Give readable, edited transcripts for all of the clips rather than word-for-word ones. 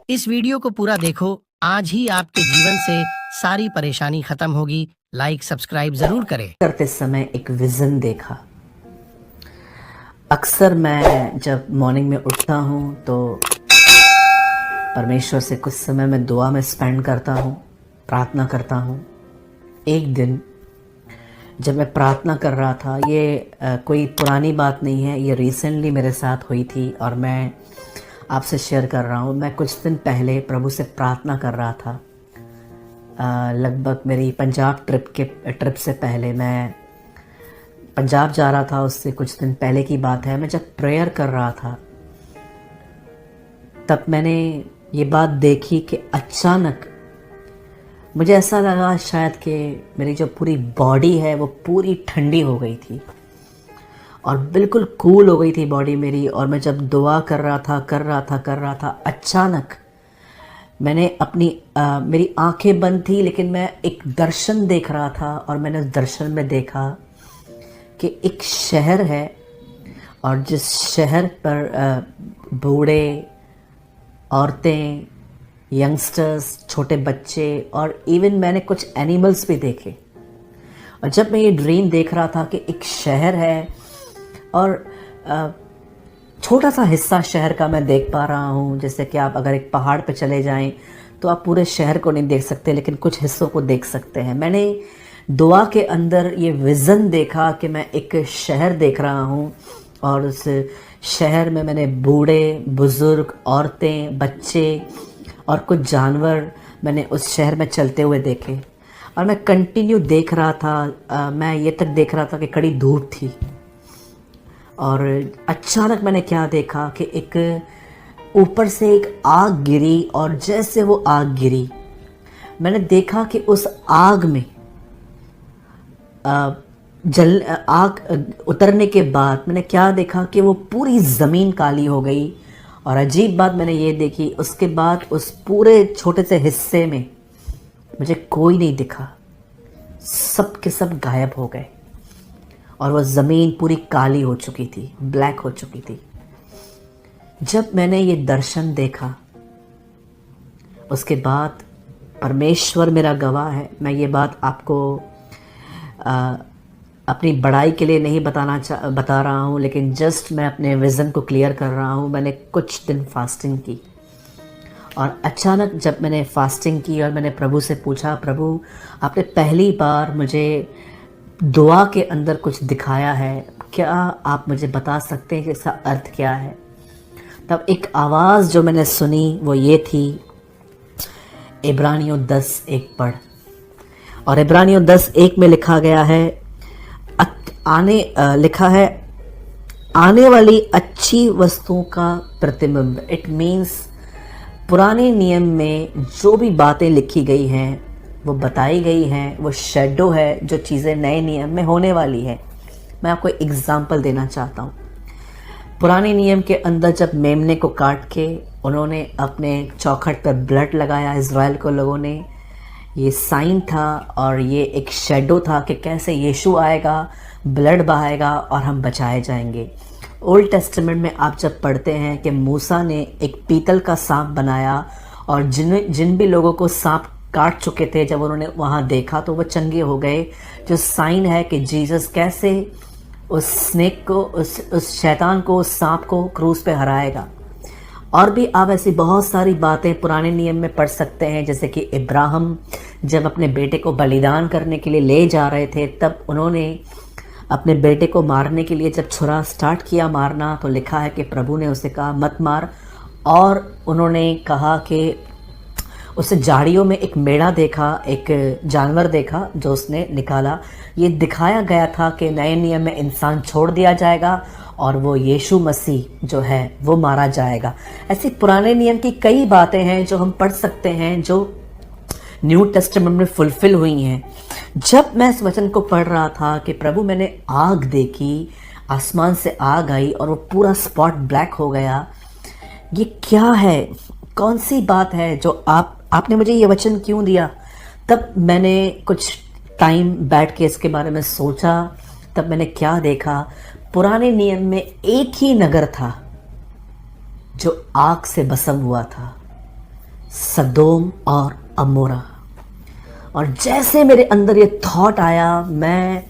इस वीडियो को पूरा देखो। आज ही आपके जीवन से सारी परेशानी खत्म होगी। लाइक सब्सक्राइब जरूर करें। करते समय एक विज़न देखा। अक्सर मैं जब मॉर्निंग में उठता हूँ तो परमेश्वर से कुछ समय मैं दुआ में स्पेंड करता हूँ, प्रार्थना करता हूँ। एक दिन जब मैं प्रार्थना कर रहा था, ये कोई पुरानी बात नहीं है, ये रिसेंटली मेरे साथ हुई थी और मैं आपसे शेयर कर रहा हूँ। मैं कुछ दिन पहले प्रभु से प्रार्थना कर रहा था। लगभग मेरी पंजाब ट्रिप से पहले मैं पंजाब जा रहा था। उससे कुछ दिन पहले की बात है। मैं जब प्रेयर कर रहा था तब मैंने ये बात देखी कि अचानक मुझे ऐसा लगा शायद कि मेरी जो पूरी बॉडी है वो पूरी ठंडी हो गई थी और बिल्कुल कूल हो गई थी बॉडी मेरी। और मैं जब दुआ कर रहा था अचानक मैंने मेरी आंखें बंद थी, लेकिन मैं एक दर्शन देख रहा था और मैंने उस दर्शन में देखा कि एक शहर है और जिस शहर पर बूढ़े, औरतें, यंगस्टर्स, छोटे बच्चे और इवन मैंने कुछ एनिमल्स भी देखे। और जब मैं ये ड्रीम देख रहा था कि एक शहर है और छोटा सा हिस्सा शहर का मैं देख पा रहा हूँ। जैसे कि आप अगर एक पहाड़ पे चले जाएं तो आप पूरे शहर को नहीं देख सकते, लेकिन कुछ हिस्सों को देख सकते हैं। मैंने दुआ के अंदर ये विज़न देखा कि मैं एक शहर देख रहा हूँ और उस शहर में मैंने बूढ़े, बुज़ुर्ग, औरतें, बच्चे और कुछ जानवर मैंने उस शहर में चलते हुए देखे। और मैं कंटिन्यू देख रहा था। मैं ये तक देख रहा था कि कड़ी धूप थी और अचानक मैंने क्या देखा कि एक ऊपर से एक आग गिरी और जैसे वो आग गिरी मैंने देखा कि उस आग में आग उतरने के बाद मैंने क्या देखा कि वो पूरी ज़मीन काली हो गई। और अजीब बात मैंने ये देखी, उसके बाद उस पूरे छोटे से हिस्से में मुझे कोई नहीं दिखा, सब के सब गायब हो गए और वह ज़मीन पूरी काली हो चुकी थी, ब्लैक हो चुकी थी। जब मैंने ये दर्शन देखा उसके बाद परमेश्वर मेरा गवाह है, मैं ये बात आपको अपनी बड़ाई के लिए नहीं बता रहा हूँ, लेकिन जस्ट मैं अपने विज़न को क्लियर कर रहा हूँ। मैंने कुछ दिन फास्टिंग की और अचानक जब मैंने फास्टिंग की और मैंने प्रभु से पूछा, प्रभु आपने पहली बार मुझे दुआ के अंदर कुछ दिखाया है, क्या आप मुझे बता सकते हैं कि इसका अर्थ क्या है? तब एक आवाज़ जो मैंने सुनी वो ये थी, इब्रानियों 10:1 पढ़। और इब्रानियों 10:1 में लिखा गया है, लिखा है आने वाली अच्छी वस्तुओं का प्रतिबिंब। इट मीन्स पुराने नियम में जो भी बातें लिखी गई हैं, वो बताई गई हैं, वो शेडो है जो चीज़ें नए नियम में होने वाली है। मैं आपको एग्जांपल देना चाहता हूँ। पुराने नियम के अंदर जब मेमने को काट के उन्होंने अपने चौखट पर ब्लड लगाया इज़राइल को लोगों ने, ये साइन था और ये एक शेडो था कि कैसे यीशु आएगा, ब्लड बहाएगा और हम बचाए जाएंगे। ओल्ड टेस्टामेंट में आप जब पढ़ते हैं कि मूसा ने एक पीतल का सांप बनाया और जिन भी लोगों को सांप काट चुके थे, जब उन्होंने वहाँ देखा तो वो चंगे हो गए, जो साइन है कि जीसस कैसे उस स्नेक को, उस शैतान को, उस सांप को क्रूस पे हराएगा। और भी आप ऐसी बहुत सारी बातें पुराने नियम में पढ़ सकते हैं। जैसे कि इब्राहिम जब अपने बेटे को बलिदान करने के लिए ले जा रहे थे, तब उन्होंने अपने बेटे को मारने के लिए जब छुरा स्टार्ट किया मारना, तो लिखा है कि प्रभु ने उसे कहा मत मार। और उन्होंने कहा कि उसे झाड़ियों में एक मेढ़ा देखा, एक जानवर देखा जो उसने निकाला। ये दिखाया गया था कि नए नियम में इंसान छोड़ दिया जाएगा और वो यीशु मसीह जो है वो मारा जाएगा। ऐसी पुराने नियम की कई बातें हैं जो हम पढ़ सकते हैं, जो न्यू टेस्टामेंट में फुलफिल हुई हैं। जब मैं इस वचन को पढ़ रहा था कि प्रभु मैंने आग देखी, आसमान से आग आई और वो पूरा स्पॉट ब्लैक हो गया, ये क्या है, कौन सी बात है जो आपने मुझे ये वचन क्यों दिया? तब मैंने कुछ टाइम बैठ के इसके बारे में सोचा। तब मैंने क्या देखा, पुराने नियम में एक ही नगर था जो आग से भस्म हुआ था, सदोम और अमोरा। और जैसे मेरे अंदर ये थॉट आया, मैं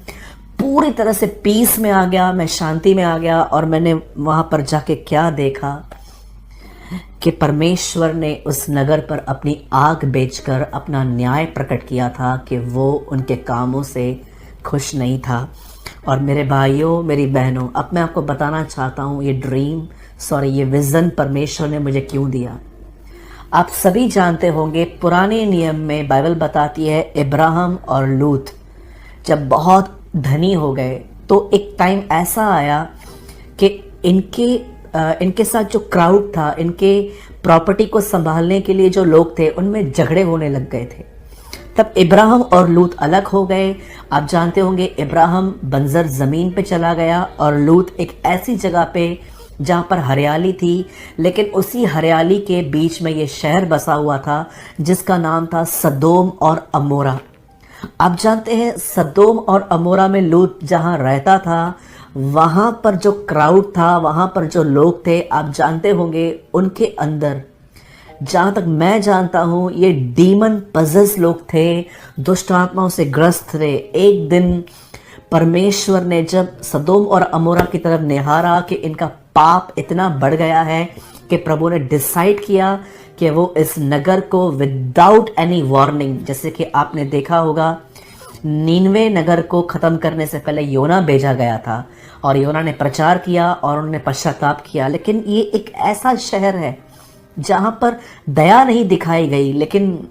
पूरी तरह से पीस में आ गया, मैं शांति में आ गया। और मैंने वहाँ पर जाके क्या देखा कि परमेश्वर ने उस नगर पर अपनी आग बेचकर अपना न्याय प्रकट किया था कि वो उनके कामों से खुश नहीं था। और मेरे भाइयों, मेरी बहनों, अब मैं आपको बताना चाहता हूँ ये विज़न परमेश्वर ने मुझे क्यों दिया। आप सभी जानते होंगे, पुराने नियम में बाइबल बताती है इब्राहिम और लूत जब बहुत धनी हो गए तो एक टाइम ऐसा आया कि इनके साथ जो क्राउड था, इनके प्रॉपर्टी को संभालने के लिए जो लोग थे, उनमें झगड़े होने लग गए थे। तब इब्राहिम और लूत अलग हो गए। आप जानते होंगे, इब्राहिम बंजर ज़मीन पे चला गया और लूत एक ऐसी जगह पे जहाँ पर हरियाली थी, लेकिन उसी हरियाली के बीच में ये शहर बसा हुआ था जिसका नाम था सदोम और अमोरा। आप जानते हैं, सदोम और अमोरा में लूत जहाँ रहता था, वहाँ पर जो क्राउड था, वहाँ पर जो लोग थे, आप जानते होंगे उनके अंदर, जहाँ तक मैं जानता हूँ, ये डीमन पजेस लोग थे, दुष्ट आत्माओं से ग्रस्त थे। एक दिन परमेश्वर ने जब सदोम और अमोरा की तरफ निहारा कि इनका पाप इतना बढ़ गया है कि प्रभु ने डिसाइड किया कि वो इस नगर को विदाउट एनी वार्निंग, जैसे कि आपने देखा होगा नीनवे नगर को ख़त्म करने से पहले योना भेजा गया था और योना ने प्रचार किया और उन्होंने पश्चाताप किया। लेकिन ये एक ऐसा शहर है जहाँ पर दया नहीं दिखाई गई, लेकिन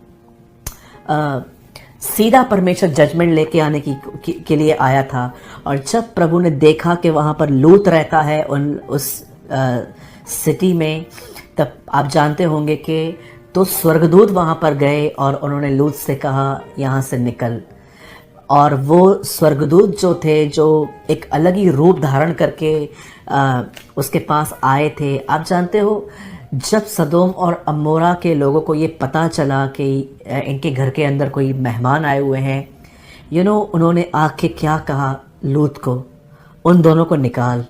सीधा परमेश्वर जजमेंट लेके आने के लिए आया था। और जब प्रभु ने देखा कि वहाँ पर लूत रहता है उस सिटी में, तब आप जानते होंगे कि तो स्वर्गदूत वहाँ पर गए और उन्होंने लूत से कहा, यहाँ से निकल। और वो स्वर्गदूत जो थे, जो एक अलग ही रूप धारण करके उसके पास आए थे। आप जानते हो, जब सदोम और अमोरा के लोगों को ये पता चला कि इनके घर के अंदर कोई मेहमान आए हुए हैं, उन्होंने आके क्या कहा लूत को, उन दोनों को निकाल।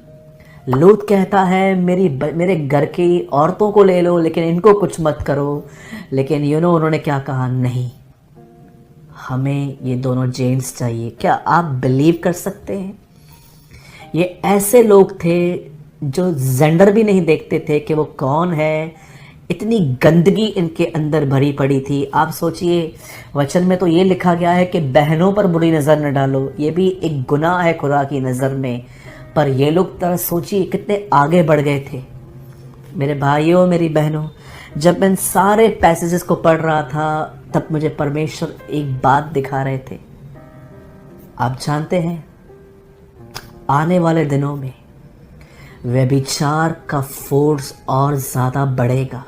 लूत कहता है, मेरे घर की औरतों को ले लो, लेकिन इनको कुछ मत करो। लेकिन उन्होंने क्या कहा, नहीं, हमें ये दोनों जेंट्स चाहिए। क्या आप बिलीव कर सकते हैं? ये ऐसे लोग थे जो जेंडर भी नहीं देखते थे कि वो कौन है। इतनी गंदगी इनके अंदर भरी पड़ी थी। आप सोचिए, वचन में तो ये लिखा गया है कि बहनों पर बुरी नज़र न डालो, ये भी एक गुनाह है खुदा की नज़र में। पर ये लोग तरह सोचिए कितने आगे बढ़ गए थे। मेरे भाइयों, मेरी बहनों, जब मैं इन सारे पैसेजेस को पढ़ रहा था, तब मुझे परमेश्वर एक बात दिखा रहे थे। आप जानते हैं, आने वाले दिनों में व्यभिचार का फोर्स और ज़्यादा बढ़ेगा।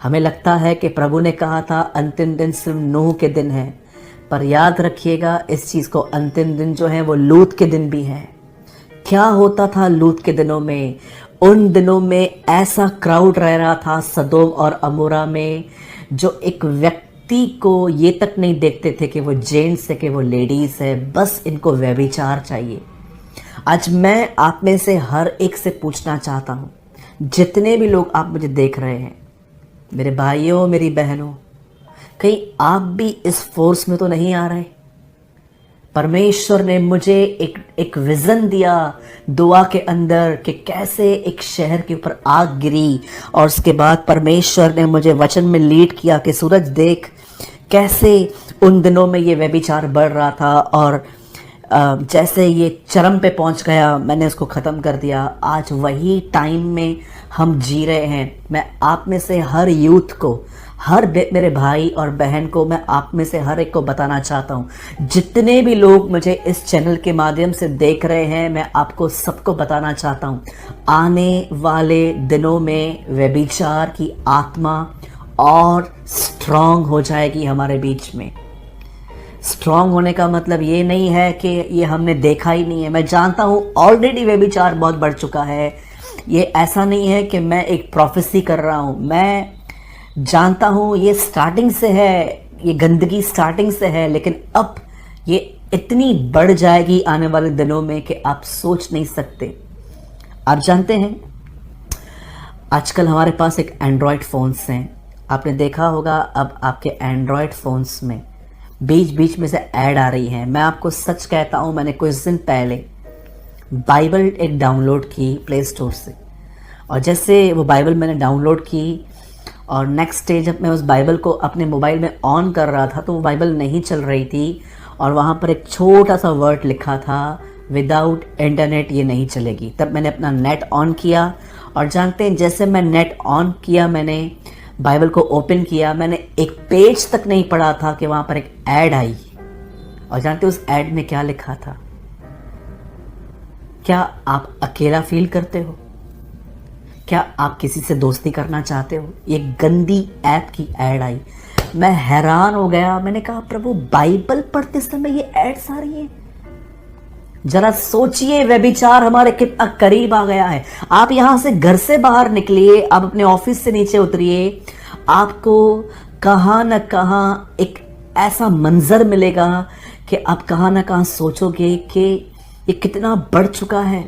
हमें लगता है कि प्रभु ने कहा था अंतिम दिन सिर्फ नूह के दिन है, पर याद रखिएगा इस चीज़ को, अंतिम दिन जो है वो लूत के दिन भी है। क्या होता था लूत के दिनों में? उन दिनों में ऐसा क्राउड रह रहा था सदोम और अमोरा में, जो एक व्यक्ति को ये तक नहीं देखते थे कि वो जेंट्स है कि वो लेडीज़ है, बस इनको व्यभिचार चाहिए। आज मैं आप में से हर एक से पूछना चाहता हूँ, जितने भी लोग आप मुझे देख रहे हैं, मेरे भाइयों, मेरी बहनों, कहीं आप भी इस फोर्स में तो नहीं आ रहे? परमेश्वर ने मुझे एक विज़न दिया दुआ के अंदर कि कैसे एक शहर के ऊपर आग गिरी, और उसके बाद परमेश्वर ने मुझे वचन में लीड किया कि सूरज देख कैसे उन दिनों में ये व्यभिचार बढ़ रहा था, और जैसे ये चरम पे पहुंच गया, मैंने उसको ख़त्म कर दिया। आज वही टाइम में हम जी रहे हैं। मैं आप में से हर यूथ को, मेरे भाई और बहन को, मैं आप में से हर एक को बताना चाहता हूँ, जितने भी लोग मुझे इस चैनल के माध्यम से देख रहे हैं, मैं आपको सबको बताना चाहता हूँ, आने वाले दिनों में व्यभिचार की आत्मा और स्ट्रांग हो जाएगी हमारे बीच में। स्ट्रांग होने का मतलब ये नहीं है कि ये हमने देखा ही नहीं है। मैं जानता हूँ ऑलरेडी व्यभिचार बहुत बढ़ चुका है। ये ऐसा नहीं है कि मैं एक प्रोफेसी कर रहा हूँ, मैं जानता हूँ ये स्टार्टिंग से है, ये गंदगी स्टार्टिंग से है, लेकिन अब ये इतनी बढ़ जाएगी आने वाले दिनों में कि आप सोच नहीं सकते। आप जानते हैं आजकल हमारे पास एक एंड्रॉयड फ़ोन्स हैं आपने देखा होगा अब आपके एंड्रॉयड फ़ोन्स में बीच बीच में से ऐड आ रही हैं। मैं आपको सच कहता हूँ, मैंने कुछ दिन पहले बाइबल एक डाउनलोड की प्ले स्टोर से, और जैसे वो बाइबल मैंने डाउनलोड की और नेक्स्ट डे जब मैं उस बाइबल को अपने मोबाइल में ऑन कर रहा था तो वो बाइबल नहीं चल रही थी, और वहाँ पर एक छोटा सा वर्ड लिखा था, विदाउट इंटरनेट ये नहीं चलेगी। तब मैंने अपना नेट ऑन किया, और जानते हैं जैसे मैं नेट ऑन किया, मैंने बाइबल को ओपन किया, मैंने एक पेज तक नहीं पढ़ा था कि वहाँ पर एक ऐड आई। और जानते हैं उस ऐड में क्या लिखा था? क्या आप अकेला फील करते हो? क्या आप किसी से दोस्ती करना चाहते हो? ये गंदी ऐप की ऐड आई। मैं हैरान हो गया। मैंने कहा प्रभु, बाइबल पढ़ते समय ये ऐड्स आ रही है? जरा सोचिए, व्यभिचार हमारे कितना करीब आ गया है। आप यहां से घर से बाहर निकलिए, आप अपने ऑफिस से नीचे उतरिए, आपको कहां न कहां एक ऐसा मंजर मिलेगा कि आप कहां न कहां सोचोगे कि ये कितना बढ़ चुका है।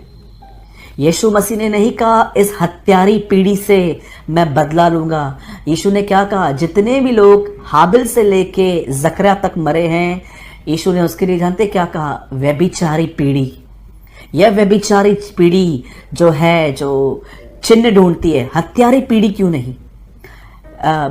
यीशु मसीह ने नहीं कहा इस हत्यारी पीढ़ी से मैं बदला लूंगा। यीशु ने क्या कहा? जितने भी लोग हाबिल से लेके जकरिया तक मरे हैं, यीशु ने उसके लिए जानते क्या कहा? व्यभिचारी पीढ़ी। यह व्यभिचारी पीढ़ी जो है, जो चिन्ह ढूंढती है, हत्यारी पीढ़ी क्यों नहीं?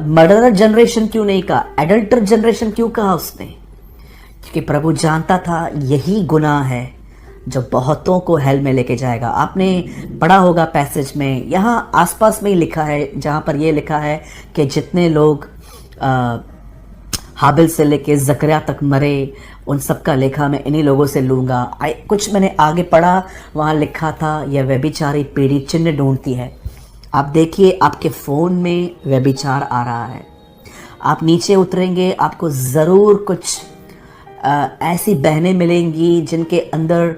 मर्डरर जनरेशन क्यों नहीं कहा? एडल्टर जनरेशन क्यों कहा उसने? क्योंकि प्रभु जानता था यही गुनाह है जो बहुतों को हेल में लेके जाएगा। आपने पढ़ा होगा पैसेज में, यहाँ आसपास में ही लिखा है, जहाँ पर ये लिखा है कि जितने लोग हाबिल से लेके जकरिया तक मरे, उन सब का लेखा मैं इन्हीं लोगों से लूँगा। कुछ मैंने आगे पढ़ा, वहाँ लिखा था यह व्यभिचारी पीढ़ी चिन्ह ढूंढती है। आप देखिए, आपके फ़ोन में व्यभिचार आ रहा है। आप नीचे उतरेंगे, आपको ज़रूर कुछ ऐसी बहनें मिलेंगी जिनके अंदर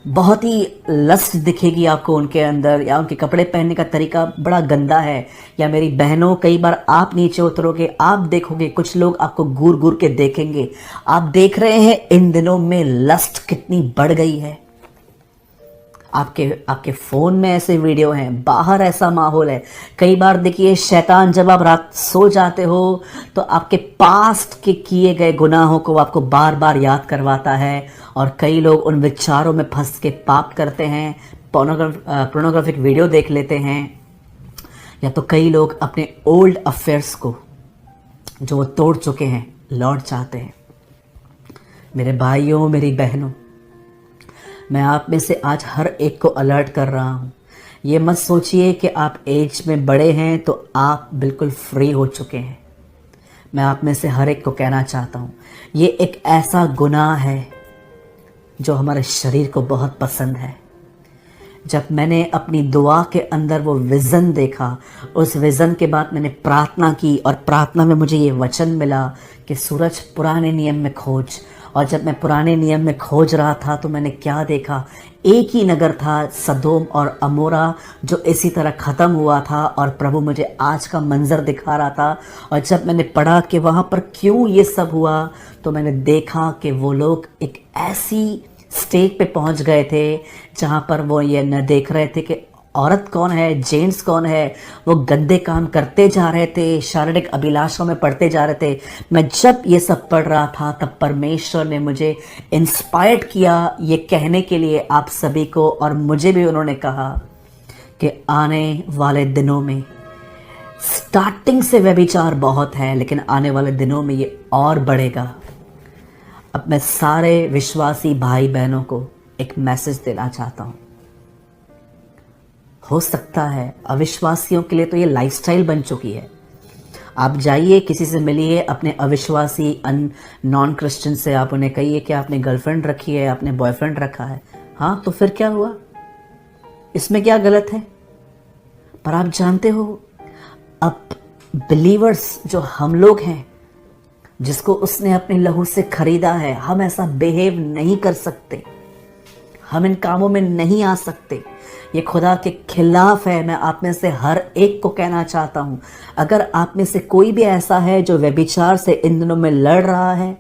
बहुत ही लस्ट दिखेगी आपको उनके अंदर, या उनके कपड़े पहनने का तरीका बड़ा गंदा है। या मेरी बहनों, कई बार आप नीचे उतरोगे, आप देखोगे कुछ लोग आपको घूर घूर के देखेंगे। आप देख रहे हैं इन दिनों में लस्ट कितनी बढ़ गई है। आपके फ़ोन में ऐसे वीडियो हैं, बाहर ऐसा माहौल है। कई बार देखिए, शैतान जब आप रात सो जाते हो तो आपके पास्ट के किए गए गुनाहों को आपको बार बार याद करवाता है, और कई लोग उन विचारों में फंस के पाप करते हैं, पोर्नोग्राफिक वीडियो देख लेते हैं, या तो कई लोग अपने ओल्ड अफेयर्स को जो वो तोड़ चुके हैं लौट चाहते हैं। मेरे भाइयों, मेरी बहनों, मैं आप में से आज हर एक को अलर्ट कर रहा हूँ। ये मत सोचिए कि आप एज में बड़े हैं तो आप बिल्कुल फ्री हो चुके हैं। मैं आप में से हर एक को कहना चाहता हूँ, ये एक ऐसा गुनाह है जो हमारे शरीर को बहुत पसंद है। जब मैंने अपनी दुआ के अंदर वो विज़न देखा, उस विज़न के बाद मैंने प्रार्थना की, और प्रार्थना में मुझे ये वचन मिला कि सूरज पुराने नियम में खोज। और जब मैं पुराने नियम में खोज रहा था तो मैंने क्या देखा? एक ही नगर था, सदोम और अमोरा, जो इसी तरह ख़त्म हुआ था, और प्रभु मुझे आज का मंज़र दिखा रहा था। और जब मैंने पढ़ा कि वहाँ पर क्यों ये सब हुआ, तो मैंने देखा कि वो लोग एक ऐसी स्टेज पे पहुंच गए थे जहां पर वो ये न देख रहे थे कि औरत कौन है, जेंट्स कौन है। वो गंदे काम करते जा रहे थे, शारीरिक अभिलाषाओं में पड़ते जा रहे थे। मैं जब ये सब पढ़ रहा था तब परमेश्वर ने मुझे इंस्पायर्ड किया ये कहने के लिए आप सभी को, और मुझे भी उन्होंने कहा कि आने वाले दिनों में, स्टार्टिंग से व्यभिचार बहुत है, लेकिन आने वाले दिनों में ये और बढ़ेगा। अब मैं सारे विश्वासी भाई बहनों को एक मैसेज देना चाहता हूँ। हो सकता है अविश्वासियों के लिए तो ये लाइफस्टाइल बन चुकी है। आप जाइए, किसी से मिलिए, अपने अविश्वासी नॉन क्रिश्चियन से आप उन्हें कहिए कि आपने गर्लफ्रेंड रखी है, आपने बॉयफ्रेंड रखा है। हाँ, तो फिर क्या हुआ? इसमें क्या गलत है? पर आप जानते हो, अब बिलीवर्स जो हम लोग हैं, जिसको उसने अपने लहू से खरीदा है, हम ऐसा बिहेव नहीं कर सकते, हम इन कामों में नहीं आ सकते। ये खुदा के खिलाफ है। मैं आप में से हर एक को कहना चाहता हूँ, अगर आप में से कोई भी ऐसा है जो व्यभिचार से इन दिनों में लड़ रहा है,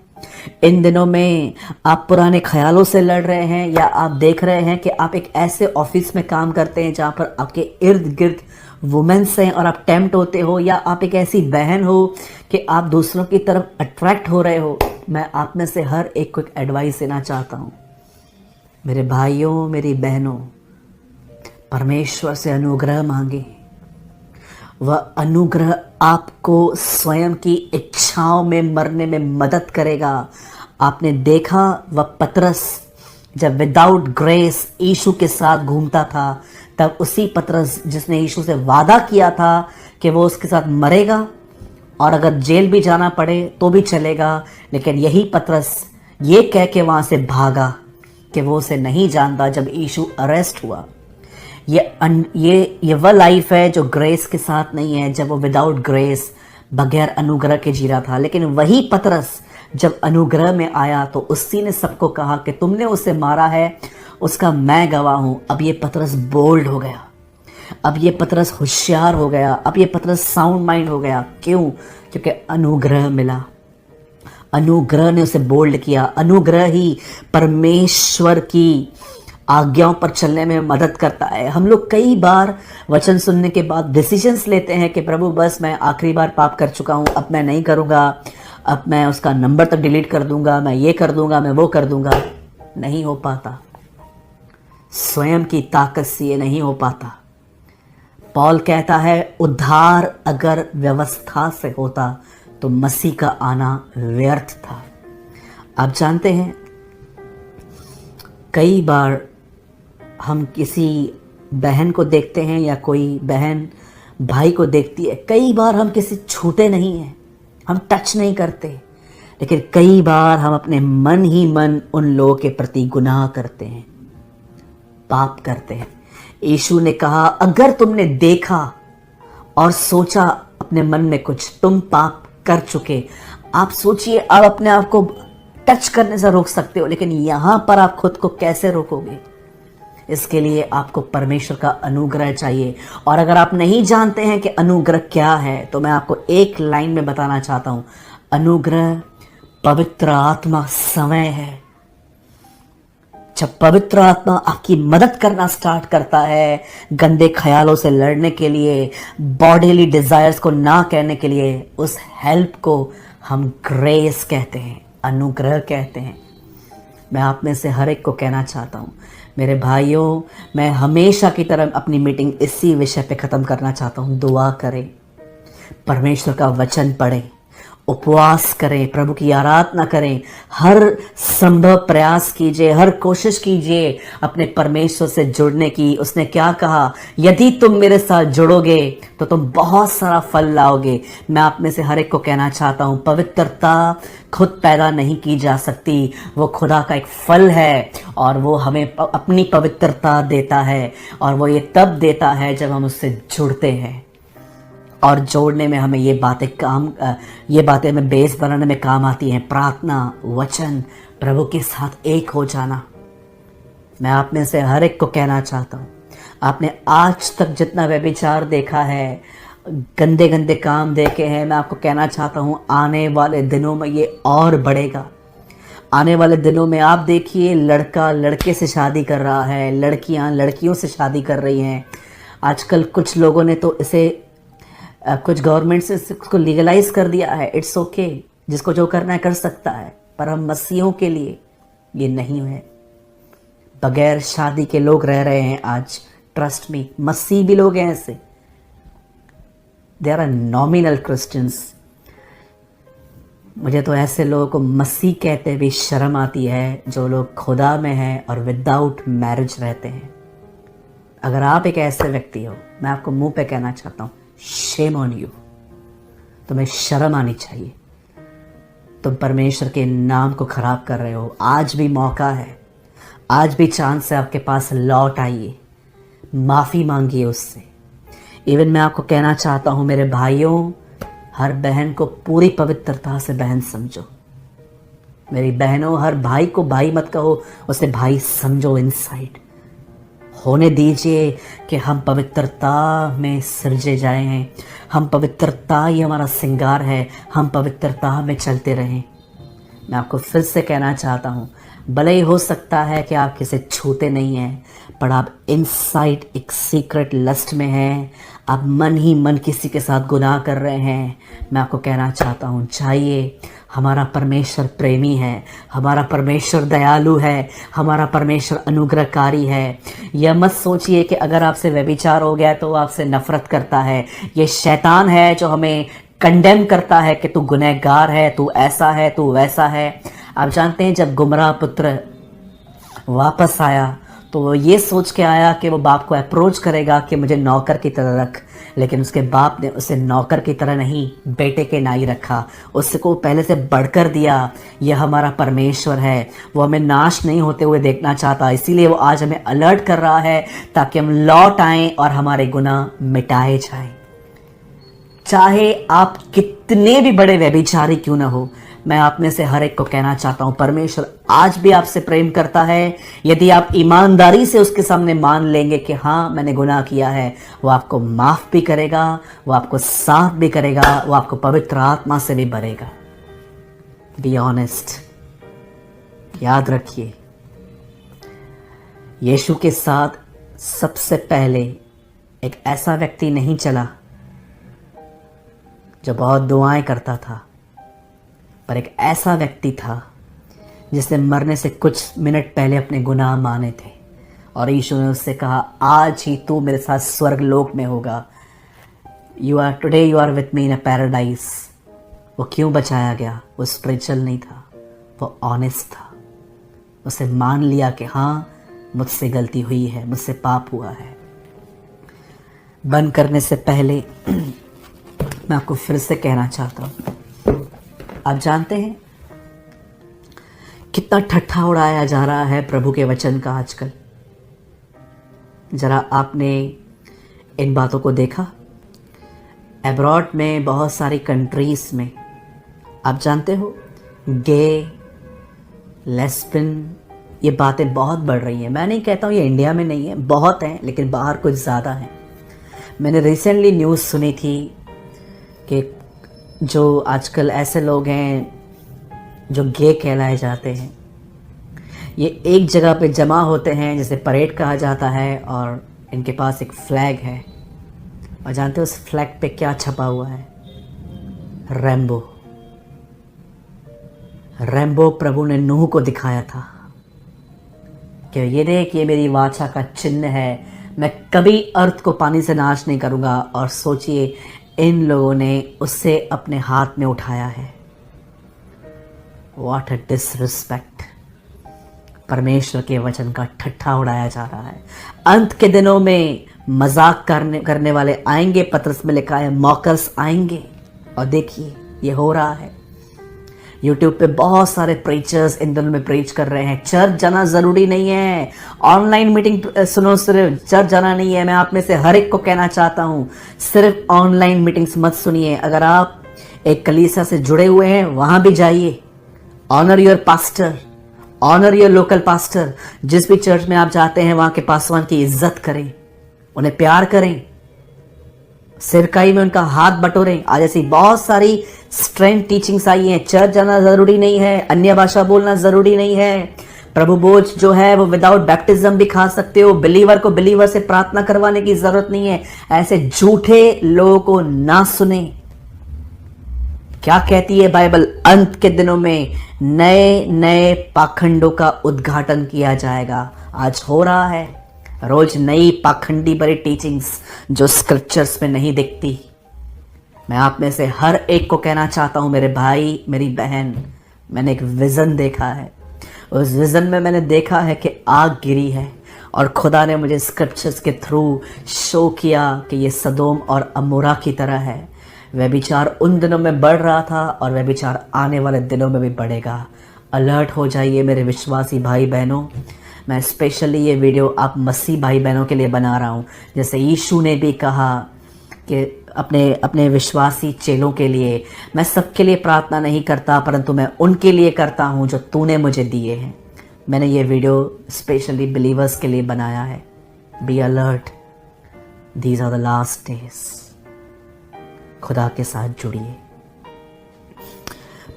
इन दिनों में आप पुराने ख्यालों से लड़ रहे हैं, या आप देख रहे हैं कि आप एक ऐसे ऑफिस में काम करते हैं जहाँ पर आपके इर्द गिर्द वुमेन्स हैं और आप टेम्प्ट होते हो, या आप एक ऐसी बहन हो कि आप दूसरों की तरफ अट्रैक्ट हो रहे हो, मैं आप में से हर एक को एक एडवाइस देना चाहता हूँ। मेरे भाइयों, मेरी बहनों, परमेश्वर से अनुग्रह मांगे। वह अनुग्रह आपको स्वयं की इच्छाओं में मरने में मदद करेगा। आपने देखा वह पतरस जब विदाउट ग्रेस यीशु के साथ घूमता था, तब उसी पतरस जिसने यीशु से वादा किया था कि वो उसके साथ मरेगा और अगर जेल भी जाना पड़े तो भी चलेगा, लेकिन यही पतरस ये कह के वहाँ से भागा कि वो उसे नहीं जानता जब यीशु अरेस्ट हुआ। ये वह लाइफ है जो ग्रेस के साथ नहीं है, जब वो विदाउट ग्रेस बगैर अनुग्रह के जी रहा था। लेकिन वही पतरस जब अनुग्रह में आया तो उसी ने सबको कहा कि तुमने उसे मारा है, उसका मैं गवाह हूं। अब ये पतरस बोल्ड हो गया, अब ये पतरस होशियार हो गया, अब ये पतरस साउंड माइंड हो गया। क्यों? क्योंकि अनुग्रह मिला, अनुग्रह ने उसे बोल्ड किया। अनुग्रह ही परमेश्वर की आज्ञाओं पर चलने में मदद करता है। हम लोग कई बार वचन सुनने के बाद डिसीजंस लेते हैं कि प्रभु बस मैं आखिरी बार पाप कर चुका हूँ, अब मैं नहीं करूँगा, अब मैं उसका नंबर तक डिलीट कर दूंगा, मैं ये कर दूंगा, मैं वो कर दूंगा। नहीं हो पाता, स्वयं की ताकत से ये नहीं हो पाता। पौल कहता है उद्धार अगर व्यवस्था से होता तो मसीह का आना व्यर्थ था। आप जानते हैं कई बार हम किसी बहन को देखते हैं या कोई बहन भाई को देखती है, कई बार हम किसी छूते नहीं हैं, हम टच नहीं करते, लेकिन कई बार हम अपने मन ही मन उन लोगों के प्रति गुनाह करते हैं, पाप करते हैं। यीशु ने कहा अगर तुमने देखा और सोचा अपने मन में कुछ, तुम पाप कर चुके। आप सोचिए, आप अपने आप को टच करने से रोक सकते हो, लेकिन यहां पर आप खुद को कैसे रोकोगे? इसके लिए आपको परमेश्वर का अनुग्रह चाहिए। और अगर आप नहीं जानते हैं कि अनुग्रह क्या है, तो मैं आपको एक लाइन में बताना चाहता हूं। अनुग्रह पवित्र आत्मा समय है। जब पवित्र आत्मा आपकी मदद करना स्टार्ट करता है गंदे ख्यालों से लड़ने के लिए, बॉडीली डिजायर्स को ना कहने के लिए, उस हेल्प को हम ग्रेस कहते हैं, अनुग्रह कहते हैं। मैं आप में से हर एक को कहना चाहता हूँ, मेरे भाइयों, मैं हमेशा की तरह अपनी मीटिंग इसी विषय पे ख़त्म करना चाहता हूँ। दुआ करें, परमेश्वर का वचन पढ़ें, उपवास करें, प्रभु की आराधना करें, हर संभव प्रयास कीजिए, हर कोशिश कीजिए अपने परमेश्वर से जुड़ने की। उसने क्या कहा? यदि तुम मेरे साथ जुड़ोगे तो तुम बहुत सारा फल लाओगे। मैं आप में से हर एक को कहना चाहता हूँ, पवित्रता खुद पैदा नहीं की जा सकती, वो खुदा का एक फल है और वो हमें अपनी पवित्रता देता है, और वो ये तब देता है जब हम उससे जुड़ते हैं। और जोड़ने में हमें ये बातें हमें बेस बनाने में काम आती हैं। प्रार्थना, वचन, प्रभु के साथ एक हो जाना। मैं आप में से हर एक को कहना चाहता हूँ, आपने आज तक जितना व्यभिचार देखा है, गंदे गंदे काम देखे हैं, मैं आपको कहना चाहता हूँ आने वाले दिनों में ये और बढ़ेगा। आने वाले दिनों में आप देखिए, लड़का लड़के से शादी कर रहा है, लड़कियाँ लड़कियों से शादी कर रही हैं। आजकल कुछ लोगों ने तो इसे कुछ गवर्नमेंट से इसको लीगलाइज कर दिया है। इट्स ओके, जिसको जो करना है कर सकता है, पर हम मसीहों के लिए ये नहीं है। बगैर शादी के लोग रह रहे हैं आज, ट्रस्ट मी, मसीह भी लोग हैं ऐसे। They are nominal Christians. मुझे तो ऐसे लोगों को मसीह कहते भी शर्म आती है, जो लोग खुदा में हैं और विदाउट मैरिज रहते हैं। अगर आप एक ऐसे व्यक्ति हो, मैं आपको मुंह पे कहना चाहता हूँ, शेम ऑन यू। तुम्हें शर्म आनी चाहिए। तुम परमेश्वर के नाम को खराब कर रहे हो। आज भी मौका है, आज भी चांस है, आपके पास लौट आइए, माफ़ी मांगिए उससे। इवन मैं आपको कहना चाहता हूँ मेरे भाइयों, हर बहन को पूरी पवित्रता से बहन समझो। मेरी बहनों, हर भाई को भाई मत कहो, उसे भाई समझो। इनसाइड होने दीजिए कि हम पवित्रता में सृजे जाए हैं, हम पवित्रता ही हमारा श्रृंगार है, हम पवित्रता में चलते रहें। मैं आपको फिर से कहना चाहता हूँ, भले ही हो सकता है कि आप किसे छूते नहीं हैं, पर आप इनसाइड एक सीक्रेट लस्ट में हैं, आप मन ही मन किसी के साथ गुनाह कर रहे हैं। मैं आपको कहना चाहता हूँ, जाइए, हमारा परमेश्वर प्रेमी है, हमारा परमेश्वर दयालु है, हमारा परमेश्वर अनुग्रहकारी है। यह मत सोचिए कि अगर आपसे व्यभिचार हो गया तो वो आपसे नफरत करता है। ये शैतान है जो हमें कंडेम करता है कि तू गुनहगार है, तू ऐसा है, तू वैसा है। आप जानते हैं, जब गुमराह पुत्र वापस आया तो वो ये सोच के आया कि वो बाप को अप्रोच करेगा कि मुझे नौकर की तरह रख, लेकिन उसके बाप ने उसे नौकर की तरह नहीं, बेटे के नाई रखा, उसको पहले से बढ़कर दिया। यह हमारा परमेश्वर है, वो हमें नाश नहीं होते हुए देखना चाहता, इसीलिए वो आज हमें अलर्ट कर रहा है ताकि हम लौट आएं और हमारे गुनाह मिटाए जाएं। चाहे आप कितने भी बड़े व्यभिचारी क्यों ना हो, मैं आप में से हर एक को कहना चाहता हूं, परमेश्वर आज भी आपसे प्रेम करता है। यदि आप ईमानदारी से उसके सामने मान लेंगे कि हाँ मैंने गुनाह किया है, वो आपको माफ भी करेगा, वो आपको साफ भी करेगा, वो आपको पवित्र आत्मा से भी भरेगा। Be honest. याद रखिए, यीशु के साथ सबसे पहले एक ऐसा व्यक्ति नहीं चला जो बहुत दुआएं करता था, पर एक ऐसा व्यक्ति था जिसने मरने से कुछ मिनट पहले अपने गुनाह माने थे, और यीशु ने उससे कहा, आज ही तू मेरे साथ स्वर्ग लोक में होगा। Today you are with me in a paradise. वो क्यों बचाया गया? वो स्पिरिचुअल नहीं था, वो ऑनेस्ट था। उसे मान लिया कि हाँ मुझसे गलती हुई है, मुझसे पाप हुआ है। बंद करने से पहले मैं आपको फिर से कहना चाहता हूँ, आप जानते हैं कितना ठट्ठा उड़ाया जा रहा है प्रभु के वचन का आजकल। जरा आपने इन बातों को देखा? अब्रॉड में बहुत सारी कंट्रीज में आप जानते हो गे, लेस्बियन, ये बातें बहुत बढ़ रही हैं। मैं नहीं कहता हूँ ये इंडिया में नहीं है, बहुत हैं, लेकिन बाहर कुछ ज़्यादा हैं। मैंने रिसेंटली न्यूज़ सुनी थी कि जो आजकल ऐसे लोग हैं जो गे कहलाए जाते हैं, ये एक जगह पे जमा होते हैं जिसे परेड कहा जाता है, और इनके पास एक फ्लैग है, और जानते हो उस फ्लैग पे क्या छपा हुआ है? रैम्बो। रैम्बो प्रभु ने नूह को दिखाया था कि ये देख, ये मेरी वाचा का चिन्ह है, मैं कभी अर्थ को पानी से नाश नहीं करूँगा। और सोचिए, इन लोगों ने उससे अपने हाथ में उठाया है। What a disrespect. परमेश्वर के वचन का ठट्ठा उड़ाया जा रहा है। अंत के दिनों में मजाक करने वाले आएंगे, पत्रस में लिखा है मॉकर्स आएंगे। और देखिए ये हो रहा है। यूट्यूब पे बहुत सारे प्रीचर्स इन दिनों में प्रीच कर रहे हैं, चर्च जाना ज़रूरी नहीं है, ऑनलाइन मीटिंग सुनो, सिर्फ चर्च जाना नहीं है। मैं आप में से हर एक को कहना चाहता हूँ, सिर्फ ऑनलाइन मीटिंग्स मत सुनिए। अगर आप एक कलीसिया से जुड़े हुए हैं, वहाँ भी जाइए। Honour your pastor, honour your local pastor. जिस भी चर्च में आप जाते हैं, वहाँ के पासवान की इज्जत करें, उन्हें प्यार करें, सिरकाई में उनका हाथ बटोरें। आज ऐसी बहुत सारी स्ट्रेंथ टीचिंग्स आई हैं। चर्च जाना ज़रूरी नहीं है, अन्य भाषा बोलना ज़रूरी नहीं है, प्रभु भोज जो है वो विदाउट बैप्टिज्म भी खा सकते हो, बिलीवर को बिलीवर से प्रार्थना करवाने की ज़रूरत नहीं है। ऐसे झूठे लोगों को ना सुने। क्या कहती है बाइबल? अंत के दिनों में नए नए पाखंडों का उद्घाटन किया जाएगा। आज हो रहा है, रोज नई पाखंडी भरी टीचिंग्स जो स्क्रिप्चर्स में नहीं दिखती। मैं आप में से हर एक को कहना चाहता हूं, मेरे भाई, मेरी बहन, मैंने एक विजन देखा है। उस विजन में मैंने देखा है कि आग गिरी है, और खुदा ने मुझे स्क्रिप्चर्स के थ्रू शो किया कि ये सदोम और अमोरा की तरह है। व्यभिचार उन दिनों में बढ़ रहा था, और व्यभिचार आने वाले दिनों में भी बढ़ेगा। अलर्ट हो जाइए मेरे विश्वासी भाई बहनों। मैं स्पेशली ये वीडियो आप मसीह भाई बहनों के लिए बना रहा हूँ। जैसे यीशु ने भी कहा कि अपने विश्वासी चेलों के लिए, मैं सबके लिए प्रार्थना नहीं करता, परंतु मैं उनके लिए करता हूँ जो तूने मुझे दिए हैं। मैंने ये वीडियो स्पेशली बिलीवर्स के लिए बनाया है। Be alert, these are the last days. खुदा के साथ जुड़िए।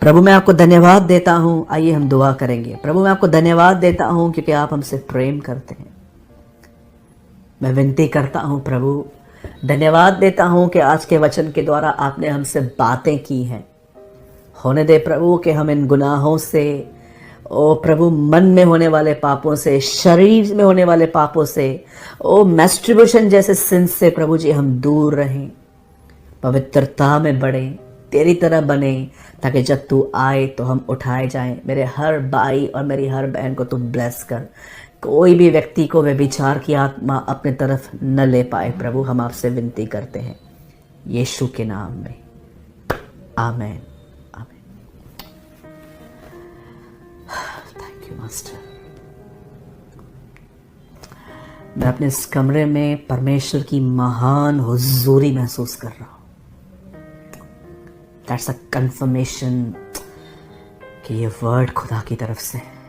प्रभु मैं आपको धन्यवाद देता हूँ। आइए हम दुआ करेंगे। प्रभु मैं आपको धन्यवाद देता हूँ क्योंकि आप हमसे प्रेम करते हैं। मैं विनती करता हूँ प्रभु, धन्यवाद देता हूँ कि आज के वचन के द्वारा आपने हमसे बातें की हैं। होने दे प्रभु कि हम इन गुनाहों से, ओ प्रभु, मन में होने वाले पापों से, शरीर में होने वाले पापों से, ओ मैस्ट्रिब्यूशन जैसे सिन से प्रभु जी हम दूर रहें, पवित्रता में बढ़ें, तेरी तरह बने, ताकि जब तू आए तो हम उठाए जाएं। मेरे हर भाई और मेरी हर बहन को तू ब्लेस कर। कोई भी व्यक्ति को व्यभिचार की आत्मा अपने तरफ न ले पाए प्रभु, हम आपसे विनती करते हैं यीशु के नाम में, amen, amen. Thank you master. मैं अपने इस कमरे में परमेश्वर की महान हुजूरी महसूस कर रहा हूं। दैट्स अ कंफर्मेशन कि ये वर्ड खुदा की तरफ से है।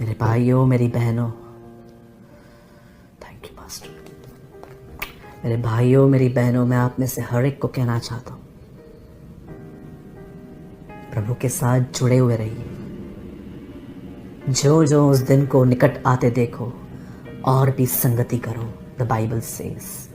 मेरे भाइयों, मेरी बहनों, थैंक यू मास्टर। मेरे भाइयों, मेरी बहनों, मैं आप में से हर एक को कहना चाहता हूं, प्रभु के साथ जुड़े हुए रहिए। जो जो उस दिन को निकट आते देखो और भी संगति करो। The Bible says